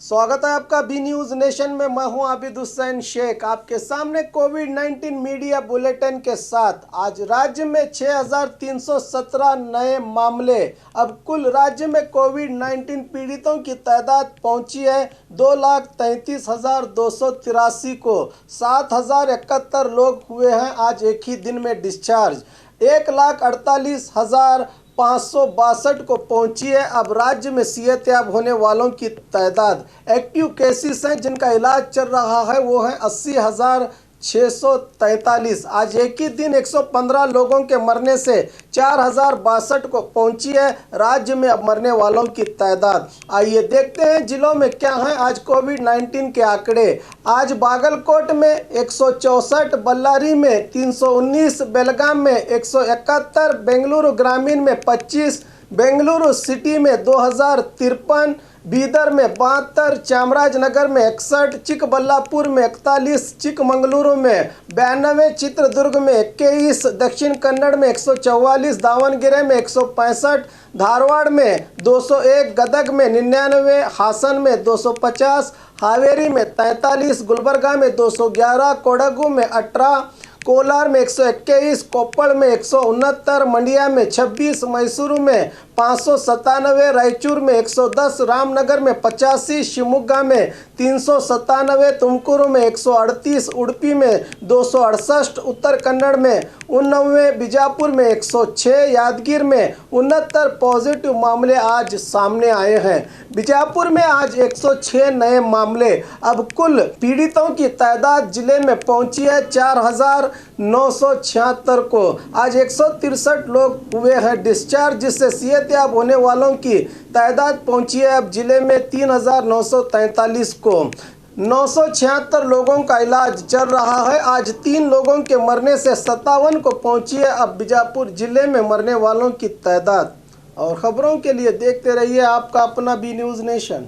स्वागत है आपका बी न्यूज नेशन में। मैं हूं आबिद हुसैन शेख, आपके सामने कोविड-19 मीडिया बुलेटिन के साथ। आज राज्य में 6,317 नए मामले। अब कुल राज्य में कोविड-19 पीड़ितों की तादाद पहुंची है 2,33,283 को। 7,071 लोग हुए हैं आज एक ही दिन में डिस्चार्ज। 1,48,562 को पहुंची है अब राज्य में सेहतयाब होने वालों की तादाद। एक्टिव केसेस हैं जिनका इलाज चल रहा है वो है 80,643। आज एक ही दिन 115 लोगों के मरने से 4,062 को पहुंची है राज्य में अब मरने वालों की तादाद। आइए देखते हैं जिलों में क्या है आज कोविड-19 के आंकड़े। आज बागलकोट में 164, बल्लारी में 319, बेलगाम में 171, बेंगलुरु ग्रामीण में 25, बेंगलुरु सिटी में 2,053, बीदर में 72, चामराजनगर में 61, चिकबल्लापुर में 41, चिकमंगलुरु में 92, चित्रदुर्ग में 21, दक्षिण कन्नड़ में 144, दावणगेरे में 165, धारवाड़ में 201, गदग में 99, हासन में 250, हावेरी में 43, गुलबर्गा में 211, कोडगु में 18, कोलार में 121, कोप्पड़ में 169, मंडिया में 26, मैसूरू में 597, रायचूर में 110, रामनगर में 85, शिवमोगा में 397, तुमकुरु में 138, उडुपी में 268, उत्तर कन्नड़ में 89, बीजापुर में 106, यादगीर में 69 पॉजिटिव मामले आज सामने आए हैं। बीजापुर में आज 106 नए मामले। अब कुल पीड़ितों की तादाद जिले में पहुंची है 4,976 को। आज 163 लोग हुए हैं डिस्चार्ज, जिससे सेहतयाब होने वालों की तादाद पहुंची है अब जिले में 3,943 को। 976 लोगों का इलाज चल रहा है। आज 3 लोगों के मरने से 57 को पहुंची है अब बीजापुर जिले में मरने वालों की तादाद। और खबरों के लिए देखते रहिए आपका अपना बी न्यूज़ नेशन।